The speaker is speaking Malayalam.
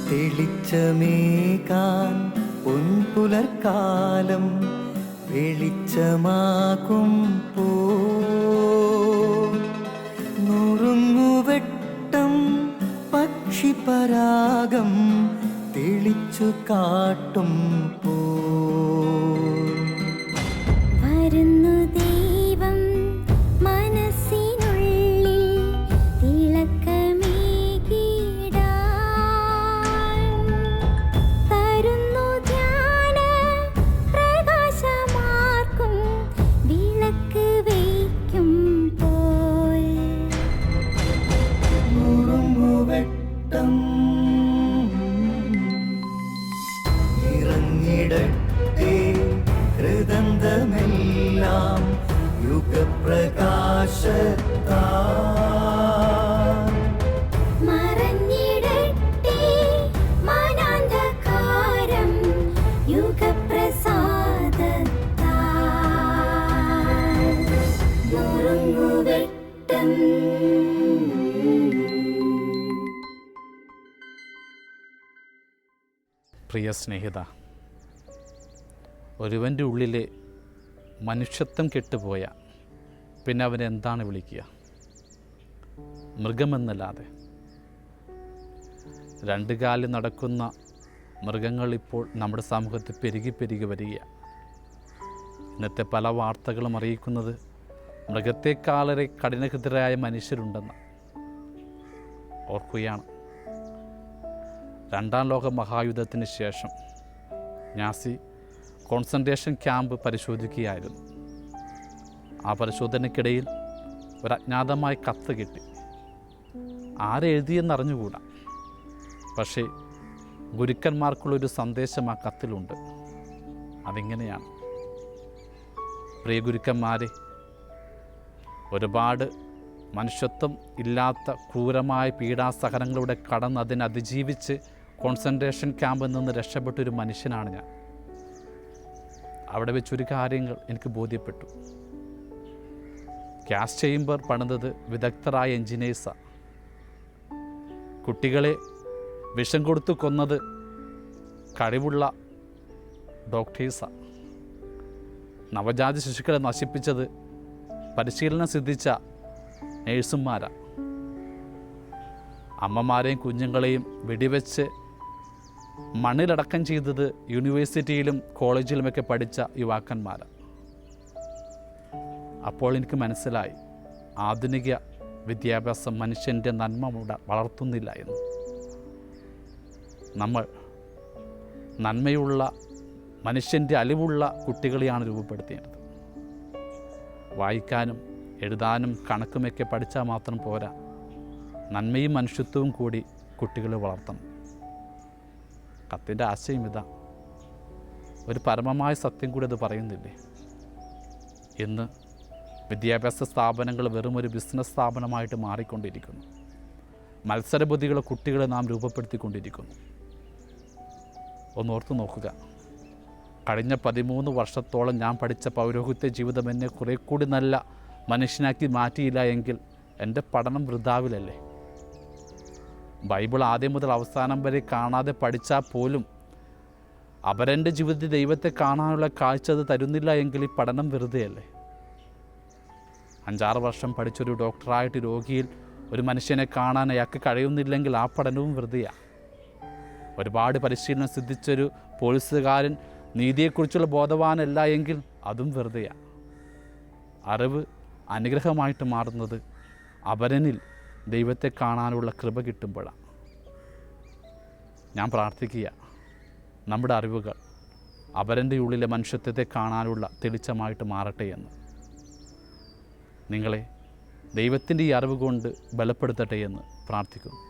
തെളിച്ചമേകാൻ പൊൻപുലർക്കാലം വെളിച്ചമാകും നുറുങ്ങുവെട്ടം പക്ഷിപരാഗം തെളിച്ചു കാട്ടും വരുന്നു ദൈവം മനസ്സിനുള്ളിൽ തിളക്കമേകിടാൻ തരുന്നു ധ്യാന പ്രകാശമാർക്കും വിളക്ക് വയ്ക്കുമ്പോൾ നുറുങ്ങുവെട്ടം ഇറങ്ങിടട്ടെ ഹൃദന്തമെല്ലാം യുഗപ്രകാശത്താൽ മറഞ്ഞിടട്ടെ മാനാന്ധകാരം യുഗപ്രസാദത്താൽ നുറുങ്ങുവെട്ടം. പ്രിയ സ്നേഹിത, ഒരുവൻ്റെ ഉള്ളിലെ മനുഷ്യത്വം കെട്ടുപോയ പിന്നെ അവനെ എന്താണ് വിളിക്കുക? മൃഗമെന്നല്ലാതെ. രണ്ട് കാലിൽ നടക്കുന്ന മൃഗങ്ങൾ ഇപ്പോൾ നമ്മുടെ സമൂഹത്തിൽ പെരുകി പെരുകി വരികയാണ്. ഇന്നത്തെ പല വാർത്തകളും അറിയിക്കുന്നത് മൃഗത്തെക്കാളേറെ കഠിനഹൃദയരായ മനുഷ്യരുണ്ടെന്ന് ഓർക്കുകയാണ്. രണ്ടാം ലോക മഹായുദ്ധത്തിന് ശേഷം നാസി കോൺസെൻട്രേഷൻ ക്യാമ്പ് പരിശോധിക്കുകയായിരുന്നു. ആ പരിശോധനയ്ക്കിടയിൽ ഒരു അജ്ഞാതമായ കത്ത് കിട്ടി. ആരെഴുതിയെന്നറിഞ്ഞുകൂടാ. പക്ഷേ ഗുരുക്കന്മാർക്കുള്ളൊരു സന്ദേശം ആ കത്തിലുണ്ട്. അതിങ്ങനെയാണ്: പ്രിയ ഗുരുക്കന്മാരെ, ഒരുപാട് മനുഷ്യത്വം ഇല്ലാത്ത ക്രൂരമായ പീഡാസഹനങ്ങളിലൂടെ കടന്ന് അതിനെ അതിജീവിച്ച് കോൺസെൻട്രേഷൻ ക്യാമ്പിൽ നിന്ന് രക്ഷപ്പെട്ടൊരു മനുഷ്യനാണ് ഞാൻ. അവിടെ വെച്ചൊരു കാര്യങ്ങൾ എനിക്ക് ബോധ്യപ്പെട്ടു. ഗ്യാസ് ചേമ്പർ പണിതത് വിദഗ്ധരായ എൻജിനീയേഴ്സാണ്. കുട്ടികളെ വിഷം കൊടുത്തു കൊന്നത് കഴിവുള്ള ഡോക്ടേഴ്സാണ്. നവജാത ശിശുക്കളെ നശിപ്പിച്ചത് പരിശീലനം സിദ്ധിച്ച നേഴ്സുമാരാണ്. അമ്മമാരെയും കുഞ്ഞുങ്ങളെയും വെടിവെച്ച് മണ്ണിലടക്കം ചെയ്തത് യൂണിവേഴ്സിറ്റിയിലും കോളേജിലുമൊക്കെ പഠിച്ച യുവാക്കന്മാരാണ്. അപ്പോൾ എനിക്ക് മനസ്സിലായി, ആധുനിക വിദ്യാഭ്യാസം മനുഷ്യൻ്റെ നന്മ വളർത്തുന്നില്ല എന്ന്. നമ്മൾ നന്മയുള്ള മനുഷ്യൻ്റെ അലിവുള്ള കുട്ടികളെയാണ് രൂപപ്പെടുത്തേണ്ടത്. വായിക്കാനും എഴുതാനും കണക്കുമൊക്കെ പഠിച്ചാൽ മാത്രം പോരാ, നന്മയും മനുഷ്യത്വവും കൂടി കുട്ടികളെ വളർത്തണം. കത്തിൻ്റെ ആശയം ഇതാ. ഒരു പരമമായ സത്യം കൂടി അത് പറയുന്നില്ലേ? ഇന്ന് വിദ്യാഭ്യാസ സ്ഥാപനങ്ങൾ വെറും ഒരു ബിസിനസ് സ്ഥാപനമായിട്ട് മാറിക്കൊണ്ടിരിക്കുന്നു. മത്സരബുദ്ധികളെ കുട്ടികളെ നാം രൂപപ്പെടുത്തിക്കൊണ്ടിരിക്കുന്നു. ഒന്നോർത്ത് നോക്കുക. കഴിഞ്ഞ 13 വർഷത്തോളം ഞാൻ പഠിച്ച പൗരോഹിത്യ ജീവിതം എന്നെ കുറേ കൂടി നല്ല മനുഷ്യനാക്കി മാറ്റിയില്ല എങ്കിൽ എൻ്റെ പഠനം വൃഥാവിലല്ലേ? ബൈബിൾ ആദ്യം മുതൽ അവസാനം വരെ കാണാതെ പഠിച്ചാൽ പോലും അവരെൻ്റെ ജീവിതത്തിൽ ദൈവത്തെ കാണാനുള്ള കാഴ്ച അത് തരുന്നില്ല എങ്കിൽ ഈ പഠനം വെറുതെയല്ലേ? 5-6 വർഷം പഠിച്ചൊരു ഡോക്ടറായിട്ട് രോഗിയിൽ ഒരു മനുഷ്യനെ കാണാൻ അയാൾക്ക് കഴിയുന്നില്ലെങ്കിൽ ആ പഠനവും വെറുതെയാണ്. ഒരുപാട് പരിശീലനം സിദ്ധിച്ചൊരു പോലീസുകാരൻ നീതിയെക്കുറിച്ചുള്ള ബോധവാനല്ല എങ്കിൽ അതും വെറുതെയാണ്. അറിവ് അനുഗ്രഹമായിട്ട് മാറുന്നത് അവരനിൽ ദൈവത്തെ കാണാനുള്ള കൃപ കിട്ടുമ്പോഴാണ്. ഞാൻ പ്രാർത്ഥിക്കുക, നമ്മുടെ അറിവുകൾ അവരൻ്റെ ഉള്ളിലെ മനുഷ്യത്വത്തെ കാണാനുള്ള തെളിച്ചമായിട്ട് മാറട്ടെ എന്ന്. നിങ്ങളെ ദൈവത്തിൻ്റെ ഈ അറിവ് കൊണ്ട് ബലപ്പെടുത്തട്ടെ എന്ന് പ്രാർത്ഥിക്കുന്നു.